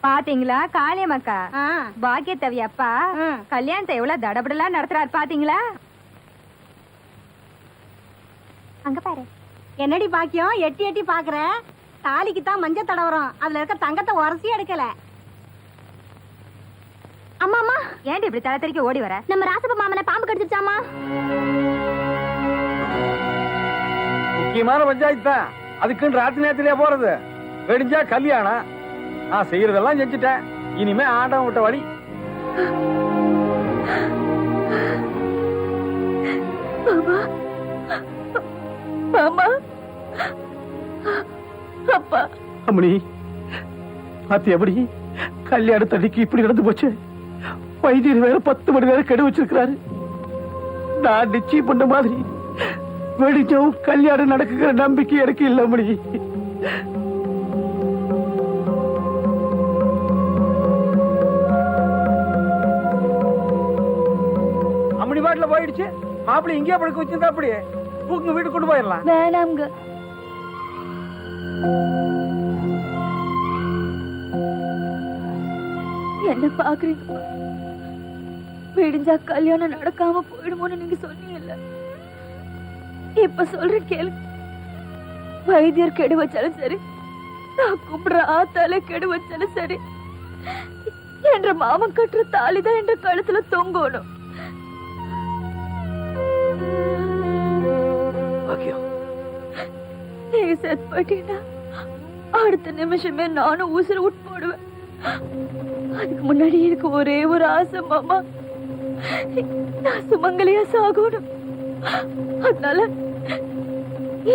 பாத்தீங்களா காளியம்மாக்கா பாக்கியத்தவி அப்பா கல்யாணத்தை எவ்வளவு தடபடலாம் நடத்துறாரு பாத்தீங்களா? அங்க பாரு. என்னடி பாக்கியம் எட்டி எட்டி பாக்குற? தாலிக்கு தான் மஞ்சள் தடவரம், அதுல இருக்க தங்கத்தை உரசி எடுக்கல. அம்மா அம்மா ஏன்டி இப்படி தலை தெறிக்க ஓடி வர? நம்ம ராசப்ப மாமனை பாம்பு கடிச்சிருச்சாமா? முக்கியமான பஞ்சாயத்து தான், அதுக்குன்னு ராத்திரி நேரத்திலே போறது. வெடிஞ்சா கல்யாணம். நான் செய்யறதெல்லாம் செஞ்சுட்டேன், இனிமே ஆண்டவன் விட்ட வழி. மாமா அப்பா அம்மணி பாத்தி எப்படி கல்யாணத்தடிக்கு இப்படி நடந்து போச்சு. வைத்தியர் வேற 10 மணி நேரம் கெடு வச்சிருக்கிறாரு. நான் நிச்சயம் பண்ண மாதிரி வெடிச்சவும் கல்யாணம் நடக்குங்கிற நம்பிக்கை எனக்கு இல்ல அம்மணி. அம்மணி பாட்டுல போயிடுச்சு. மாப்பிள்ளை இங்கே படுக்க வச்சிருந்தா அப்படியே தூக்கு வீட்டு கொண்டு போயிடலாம். வேணாம்ங்க. என்ன பாக்குறீங்க? விடிஞ்சா கல்யாணம் நடக்காம போயிடுமோன்னு நீங்க சொன்னீங்கல்ல, இப்ப சொல்ற கேளு. வைத்தியர் கெடு வச்சாலும் சரி, நான் கும்பிடுற ஆத்தாலே கெடு வச்சாலும் சரி, என்ற மாமன் கட்டுற தாலிதான் என்ற கழுத்துல தொங்கணும். நீங்க செத்து போயிட்டீங்கன்னா அடுத்த நிமிஷமே நானும் உசுறு விட்டு போடுவேன். அதுக்கு முன்னாடி எனக்கு ஒரே ஒரு ஆசை மாமா, நான் சுமங்கலியா சாகணும். அதனால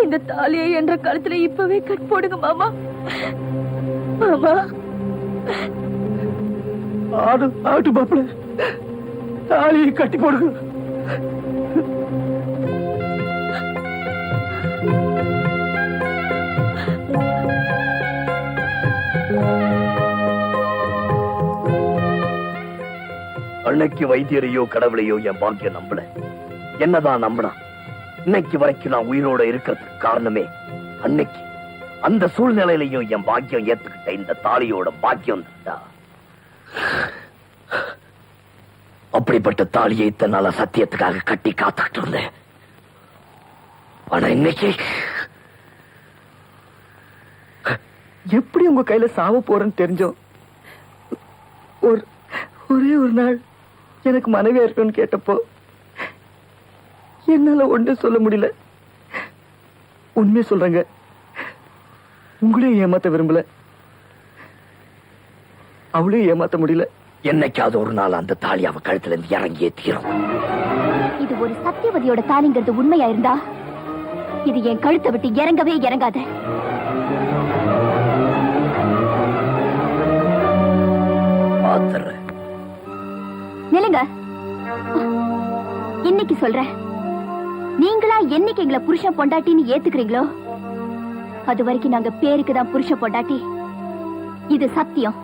இந்த தாலியை என்ற கழுத்துல இப்பவே கட் போடுங்க மாமா. மாமா ஆடு ஆட்டு மாப்பிள்ள தாலியை கட்டி போடுங்க. அன்னைக்கு வைத்தியரையோ கடவுளையோ என் பாக்கியம் நம்பல. என்னதான் நம்பினா இன்னைக்கு வரைக்கும் நான் உயிரோட இருக்கிறதுக்கு காரணமே அன்னைக்கு அந்த சூழ்நிலையிலையும் என் பாக்கியம் ஏத்துக்கிட்ட இந்த தாலியோட பாக்கியம் தான். அப்படிப்பட்ட தாலியை இத்தனால சத்தியத்துக்காக கட்டி காத்துக்கிட்டு இருந்தேன். ஆனா இன்னைக்கு எப்படி உங்க கையில சாவ போறேன்னு தெரிஞ்சோம். ஒரே ஒரு நாள் எனக்கு மனைவியா இருக்கணும்னு கேட்டப்போ என்னால ஒன்றும் சொல்ல முடியல. உண்மையை சொல்றேங்க, உங்களையும் ஏமாத்த விரும்பல, அவளையும் ஏமாத்த முடியல. என்னைக்காவது ஒரு நாள் அந்த தாலி அவ கழுத்துல இருந்து இறங்கியே தீரும். இது ஒரு சத்தியவதியோட தாலிங்கிறது உண்மையா இருந்தா இது என் கழுத்தை விட்டு இறங்கவே இறங்காத. நிலுங்க, இன்னைக்கு சொல்றேன், நீங்களா என்னைக்கு எங்களை புருஷன் பொண்டாட்டின்னு ஏத்துக்கிறீங்களோ அது வரைக்கும் நாங்க பேருக்கு தான் புருஷன் பொண்டாட்டி. இது சத்தியம்.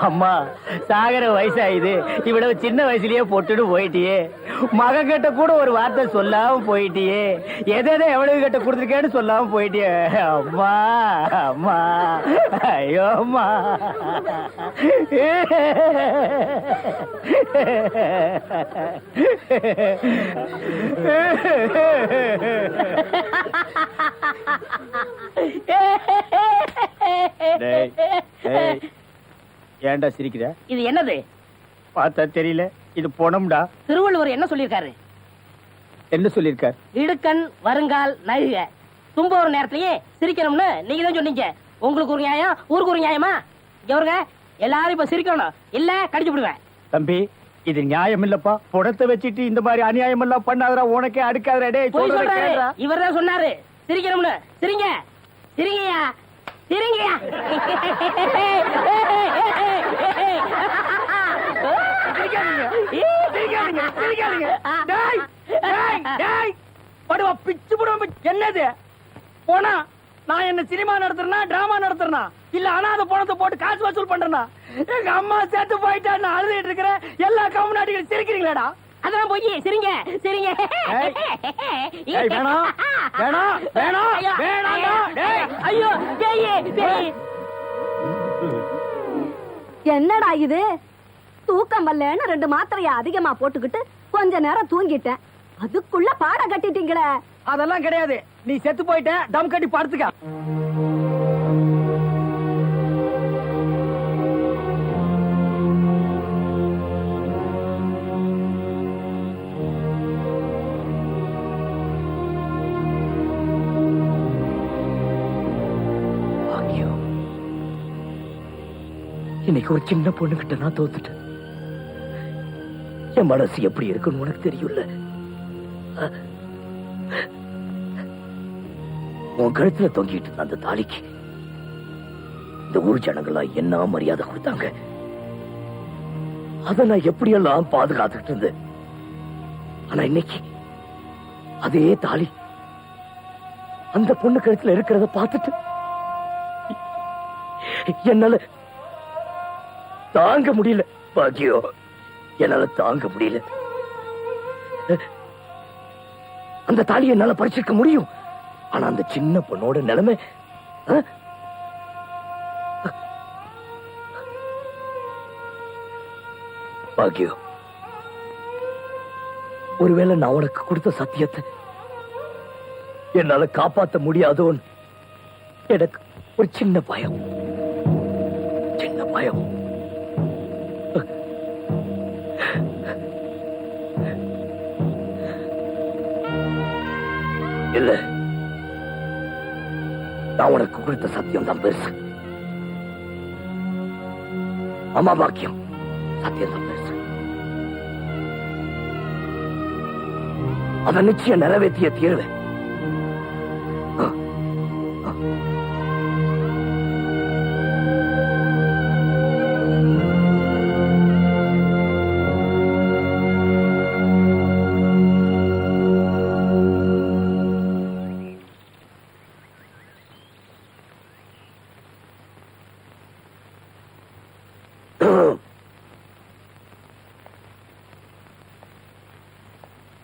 அம்மா சாகர வயசாயுது, இவ்வளவு சின்ன வயசுலயே பொட்டுட்டு போயிட்டியே. மகன் கிட்ட கூட ஒரு வார்த்தை சொல்லாம போயிட்டியே. எதை எவ்வளவு கிட்ட கொடுத்துருக்கேன்னு சொல்லாம போயிட்டியே. அம்மா அம்மா ஐயோ அம்மா. ஏன்டா சிரிக்கிற? இது என்னது? பார்த்தா தெரியல, இது பொணம்டா. திருவள்ளுவர் என்ன சொல்லிருக்காரு? என்ன சொல்லிருக்காரு? இடுக்கண் வருங்கால் நகுக. தும்ப ஒரு நேரத்திலேயே சிரிக்கணும்னு நீங்க தான் சொன்னீங்க. உங்களுக்கு ஒரு நியாயம், ஊருக்கு ஒரு நியாயமா? இவருங்க எல்லாரும் இப்ப சிரிக்கணும், இல்ல கடிச்சு விடுவேன். தம்பி, இது நியாயம் இல்லப்பா. புடத்தை வச்சுட்டு இந்த மாதிரி அநியாயம் எல்லாம் பண்ணாதடா, உனக்கே அடுக்காதடா. இவர் தான் சொன்னாரு சிரிக்கணும்னு. சிரிங்க சிரிங்கயா சிரிங்கயா. என்னது போனா நான் என்ன சினிமா நடத்துறேனா டிராமா நடத்துறேனா இல்ல அனாதை பணத்தை போட்டு காசு வசூல் பண்றேனா? எங்க அம்மா செத்து போயிட்டான்னு அழுதுட்டு இருக்கிறேன், எல்லா கம்முனாட்டிகளும் சிரிக்கிறீங்களாடா? அதான் போய் சிரிங்க சிரிங்க. ஏய், வேணாம் வேணாம் வேணாம் வேணாம்டா. டேய், ஐயோ பேய் பேய். என்னடா இது? தூக்கம் வரலன்னு 2 மாத்திரைய அதிகமா போட்டுக்கிட்டு கொஞ்ச நேரம் தூங்கிட்டேன். அதுக்குள்ள பாட கட்டிட்டீங்களே. அதெல்லாம் கிடையாது. நீ செத்து போயிட்ட, தம் கட்டி படுத்துக்க. பாக்கியம், இன்னைக்கு ஒரு சின்ன பொண்ணுகிட்ட நான் தோத்துட்டேன். என் மனசு எப்படி இருக்குன்னு உனக்கு தெரியும்ல. உன் கழுத்துல தொங்கிட்டு இருந்த அந்த தாலிக்கு இந்த ஊர் ஜனங்களா என்ன மரியாதை கொடுத்தாங்க. அதை நான் எப்படியெல்லாம் பாதுகாத்துக்கிட்டு இருந்தேன். ஆனா இன்னைக்கு அதே தாலி அந்த பொண்ணு கழுத்துல இருக்கிறத பார்த்துட்டு என்னால தாங்க முடியல. பாக்கியம், என்னால தாங்க முடியல. அந்த தாலியை என்னால பறிச்சிருக்க முடியும். ஆனா அந்த சின்ன பொண்ணோட நிலைமை, பாக்கியம், ஒருவேளை நான் உனக்கு கொடுத்த சத்தியத்தை என்னால காப்பாற்ற முடியாதோன்னு எனக்கு ஒரு சின்ன பயம். சின்ன பயம். இல்ல, நான் உனக்கு கொடுத்த சத்தியம் தான் பெருசு. அம்மா பாக்கியம், சத்தியம் தான் பெருசு. அதை நிச்சயம் நிறைவேற்றிய தீர்வேன்.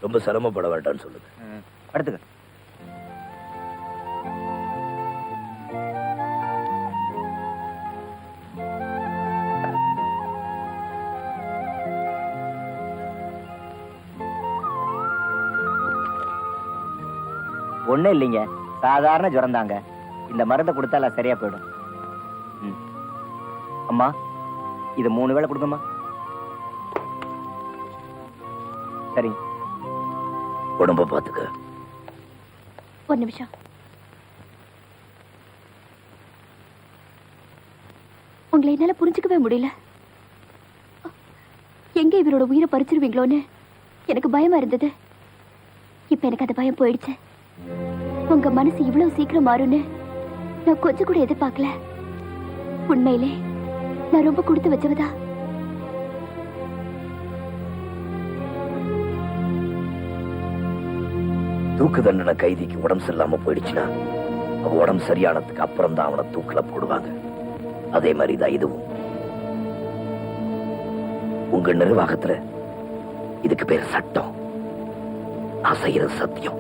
ரொம்ப சிரமப்பட வேண்டாம்னு சொல்லுங்க. படுத்துக்க. ஒண்ணும் இல்லைங்க, சாதாரண ஜுரம் தாங்க. இந்த மருந்தை கொடுத்தால சரியா போயிடும். அம்மா, இது 3 வேளை கொடுங்கம்மா. சரி, உடம்ப பாத்துக்க. ஒரு நிமிஷம். உங்களை என்னால புரிஞ்சுக்கவே முடியல. எங்க இவரோட உயிரை பறிச்சிருவீங்களோன்னு எனக்கு பயமா இருந்தது. இப்ப எனக்கு அந்த பயம் போயிடுச்சு. உங்க மனசு இவ்வளவு சீக்கிரம் மாறும்னு நான் கொஞ்சம் கூட எதிர்பார்க்கல. உண்மையிலே நான் ரொம்ப கொடுத்து வச்சவதா. தூக்கு தண்டனை கைதிக்கு உடம்பு சரியில்லாம போயிடுச்சுன்னா அவ உடம்பு சரியானதுக்கு அப்புறம் தான் அவனை தூக்குல போடுவாங்க. அதே மாதிரிதான் இதுவும். உங்க நிர்வாகத்துல இதுக்கு பேர் சட்டம். நான் செய்யறது சத்தியம்.